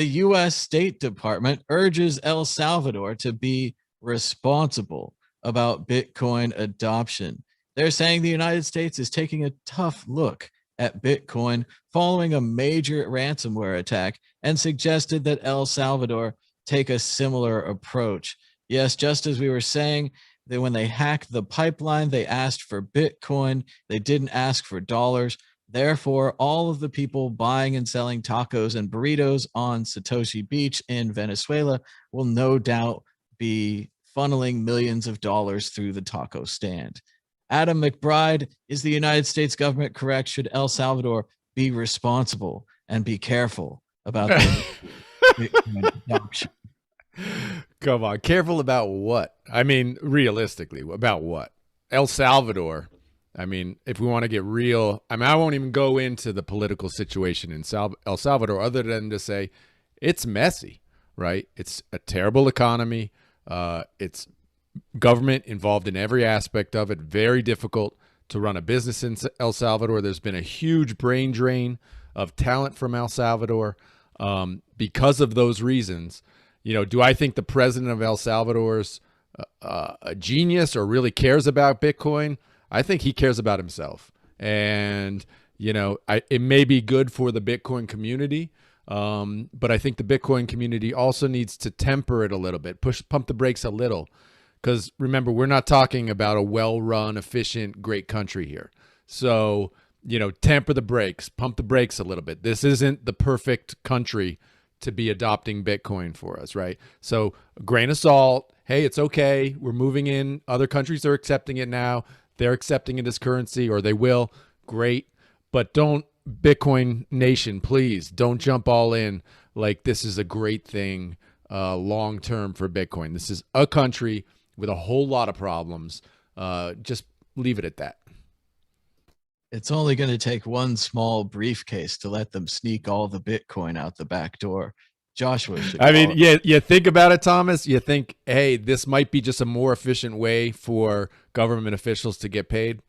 The U.S. State Department urges El Salvador to be responsible about Bitcoin adoption. They're saying the United States is taking a tough look at Bitcoin following a major ransomware attack and suggested that El Salvador take a similar approach. Yes, just as we were saying, that when they hacked the pipeline, they asked for Bitcoin. They didn't ask for dollars. Therefore, all of the people buying and selling tacos and burritos on Satoshi Beach in Venezuela will no doubt be funneling millions of dollars through the taco stand. Adam McBride, is the United States government correct? Should El Salvador be responsible and be careful about their Bitcoin adoption? Come on, careful about what? I mean, realistically, about what? El Salvador. I mean, if we want to get real, I mean, I won't even go into the political situation in El Salvador other than to say it's messy, right? It's a terrible economy. It's government involved in every aspect of it. Very difficult to run a business in El Salvador. There's been a huge brain drain of talent from El Salvador because of those reasons. You know, do I think the president of El Salvador's a genius or really cares about Bitcoin? I think he cares about himself. And, you know, it may be good for the Bitcoin community, but I think the Bitcoin community also needs to temper it a little bit, pump the brakes a little. Because remember, we're not talking about a well-run, efficient, great country here. So, you know, temper the brakes, pump the brakes a little bit. This isn't the perfect country to be adopting Bitcoin for us, right? So a grain of salt. Hey, it's okay. We're moving in. Other countries are accepting it now. They're accepting it as currency, or they will. Great. But don't, Bitcoin Nation, please don't jump all in like this is a great thing long-term for Bitcoin. This is a country with a whole lot of problems. Just leave it at that. It's only going to take one small briefcase to let them sneak all the Bitcoin out the back door. Joshua should. I mean, you think about it, Thomas. You think, hey, this might be just a more efficient way for government officials to get paid.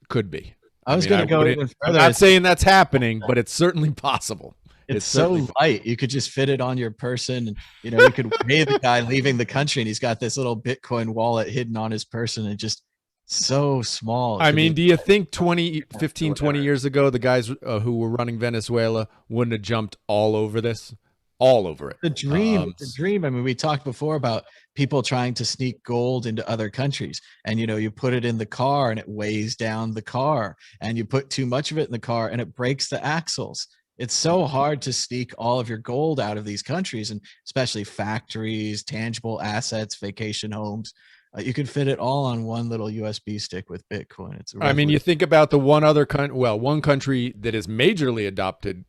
Could be. I was going to go even further. I'm not saying that's happening, but it's certainly possible. It's so light. You could just fit it on your person. And, you know, you could pay the guy leaving the country and he's got this little Bitcoin wallet hidden on his person and just so small. I mean, do you think 15, 20 years ago, the guys who were running Venezuela wouldn't have jumped all over this? All over it. The dream. I mean, we talked before about people trying to sneak gold into other countries. And, you know, you put it in the car and it weighs down the car. And you put too much of it in the car and it breaks the axles. It's so hard to sneak all of your gold out of these countries, and especially factories, tangible assets, vacation homes. You could fit it all on one little USB stick with Bitcoin. I mean, you think about the one country that has majorly adopted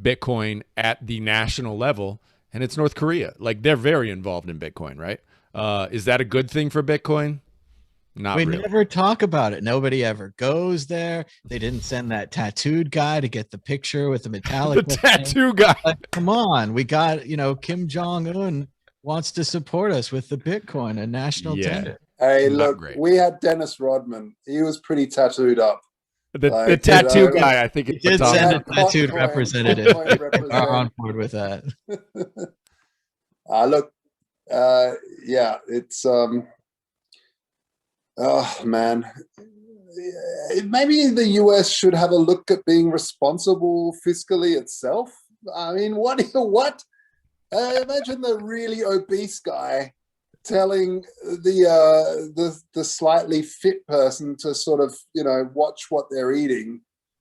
Bitcoin at the national level, and it's North Korea. Like, they're very involved in Bitcoin, right? Is that a good thing for Bitcoin? Not really. We never talk about it. Nobody ever goes there. They didn't send that tattooed guy to get the picture with the metallic. The tattoo guy. Like, come on, we got, you know, Kim Jong-un wants to support us with the Bitcoin, a national tender. Hey, look, we had Dennis Rodman. He was pretty tattooed up. The tattoo guy, I think he did send a tattooed representative. Are on board with that. Look, it's oh man, maybe the US should have a look at being responsible fiscally itself. I mean, what? Imagine the really obese guy telling the slightly fit person to sort of, you know, watch what they're eating.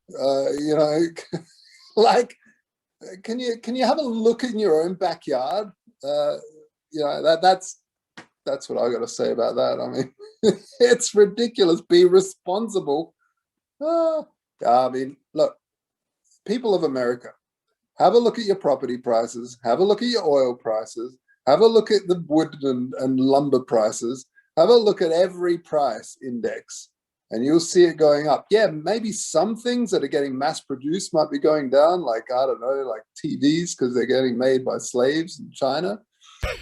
You know, like, can you have a look in your own backyard? You know, that's what I got to say about that. I mean, it's ridiculous. Be responsible. I mean, look, people of America, have a look at your property prices. Have a look at your oil prices. Have a look at the wood and lumber prices. Have a look at every price index, and you'll see it going up. Yeah, maybe some things that are getting mass-produced might be going down, like, I don't know, like TVs, because they're getting made by slaves in China.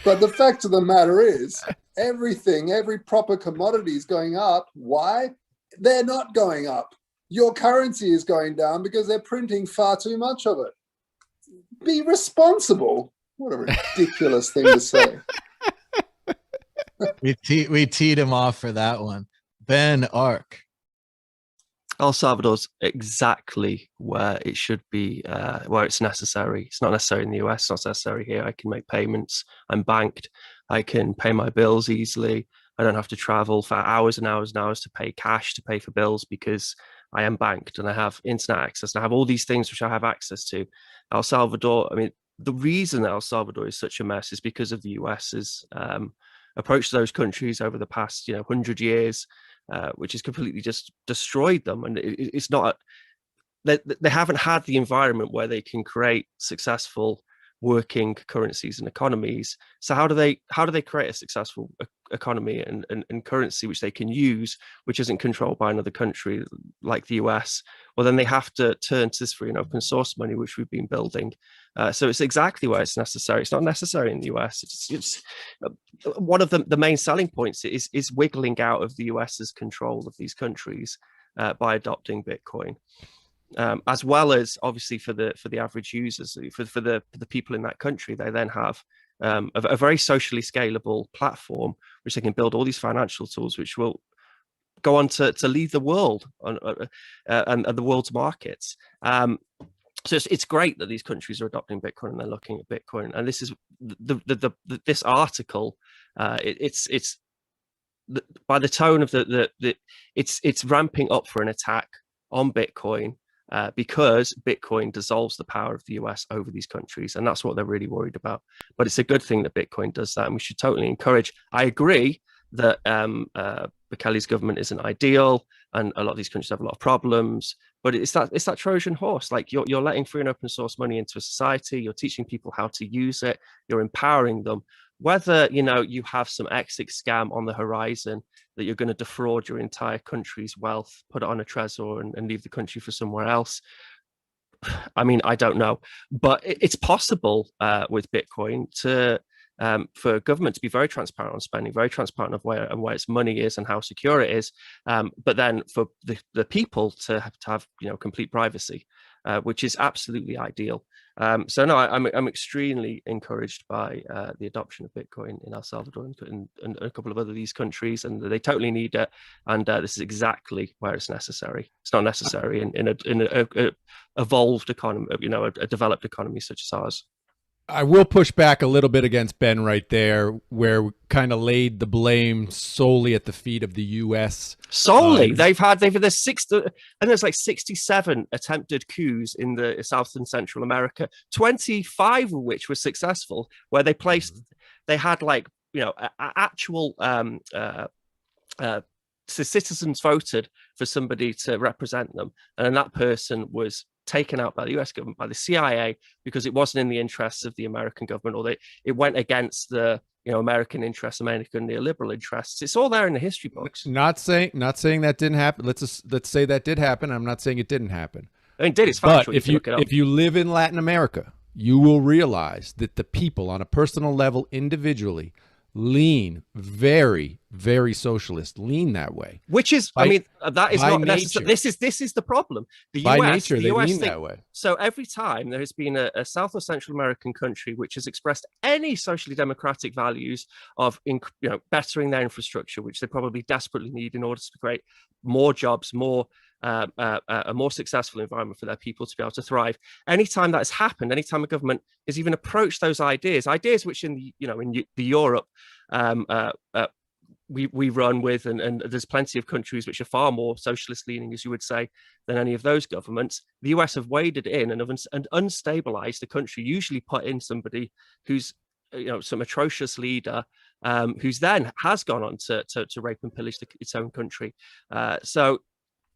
But the fact of the matter is, everything, every proper commodity is going up. Why? They're not going up. Your currency is going down because they're printing far too much of it. Be responsible. What a ridiculous thing to say. We teed him off for that one. Ben Ark. El Salvador's exactly where it should be, where it's necessary. It's not necessary in the US, it's not necessary here. I can make payments. I'm banked. I can pay my bills easily. I don't have to travel for hours and hours and hours to pay cash, to pay for bills, because I am banked and I have internet access. And I have all these things which I have access to. El Salvador, I mean, the reason El Salvador is such a mess is because of the US's approach to those countries over the past 100 years, which has completely just destroyed them. And it's not, they haven't had the environment where they can create successful working currencies and economies. So how do they create a successful economy and currency which they can use, which isn't controlled by another country like the US? Well, then they have to turn to this free and open source money, which we've been building. So it's exactly where it's necessary. It's not necessary in the US. It's one of the main selling points is wiggling out of the US's control of these countries by adopting Bitcoin. As well as obviously for the average users, for the people in that country, they then have a very socially scalable platform which they can build all these financial tools which will go on to lead the world and the world's markets. So it's great that these countries are adopting Bitcoin and they're looking at Bitcoin. And this is this article. It's by the tone of it's ramping up for an attack on Bitcoin. Because Bitcoin dissolves the power of the US over these countries. And that's what they're really worried about. But it's a good thing that Bitcoin does that. And we should totally encourage. I agree that Bukele's government isn't ideal. And a lot of these countries have a lot of problems. But it's that Trojan horse. Like you're letting free and open source money into a society. You're teaching people how to use it. You're empowering them. Whether you have some exit scam on the horizon that you're going to defraud your entire country's wealth, put it on a Trezor and leave the country for somewhere else. I mean, I don't know, but it's possible with Bitcoin for government to be very transparent on spending, very transparent of where its money is and how secure it is, but then for the people to have complete privacy, which is absolutely ideal. So no, I'm extremely encouraged by the adoption of Bitcoin in El Salvador and a couple of other these countries, and they totally need it. And this is exactly where it's necessary. It's not necessary in a evolved economy, a developed economy such as ours. I will push back a little bit against Ben right there, where we kind of laid the blame solely at the feet of the U.S. Solely, there's like 67 attempted coups in the South and Central America, 25 of which were successful, where they had actual citizens voted for somebody to represent them, and that person was taken out by the US government, by the CIA, because it wasn't in the interests of the American government, or it went against the American interests, American neoliberal interests. It's all there in the history books. Not saying that didn't happen. Let's say that did happen. I'm not saying it didn't happen. I mean, it did. It's factual. But if you live in Latin America, you will realize that the people on a personal level, individually, lean very, very socialist, lean that way. Which is, that is not necessary. This is the problem. The by US, nature, they lean that way. So every time there has been a South or Central American country which has expressed any socially democratic values of bettering their infrastructure, which they probably desperately need in order to create more jobs, a more successful environment for their people to be able to thrive. Anytime that has happened, anytime a government has even approached those ideas which in the Europe we run with, and there's plenty of countries which are far more socialist leaning, as you would say, than any of those governments. The US have waded in and unstabilized the country, usually put in somebody who's some atrocious leader, who's then has gone on to rape and pillage its own country. So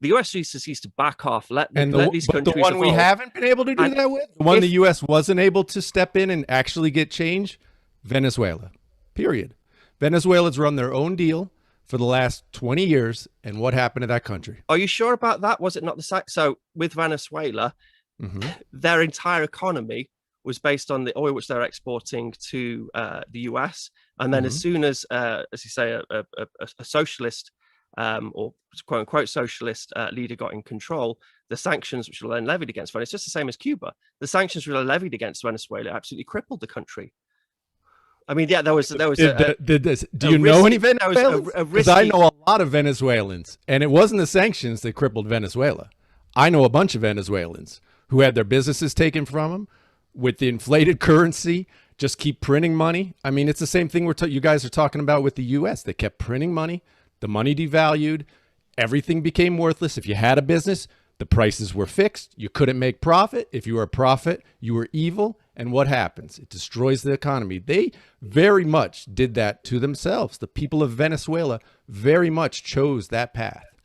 the US needs to back off, let these countries the one evolve. We haven't been able to do that with, the one the US wasn't able to step in and actually get change, Venezuela, period. Venezuela's run their own deal for the last 20 years, and what happened to that country? Are you sure about that? Was it not the same? So with Venezuela, their entire economy was based on the oil which they're exporting to the US, and then as soon as you say, a socialist or quote unquote socialist leader got in control, the sanctions which were then levied against Venezuela, it's just the same as Cuba. The sanctions which were levied against Venezuela absolutely crippled the country. I mean, yeah, there was do you know any Venezuelans? Because risky, I know a lot of Venezuelans, and it wasn't the sanctions that crippled Venezuela. I know a bunch of Venezuelans who had their businesses taken from them with the inflated currency, just keep printing money. I mean, it's the same thing you guys are talking about with the U.S. They kept printing money. The money devalued. Everything became worthless. If you had a business, the prices were fixed. You couldn't make profit. If you were a profit, you were evil. And what happens? It destroys the economy. They very much did that to themselves. The people of Venezuela very much chose that path.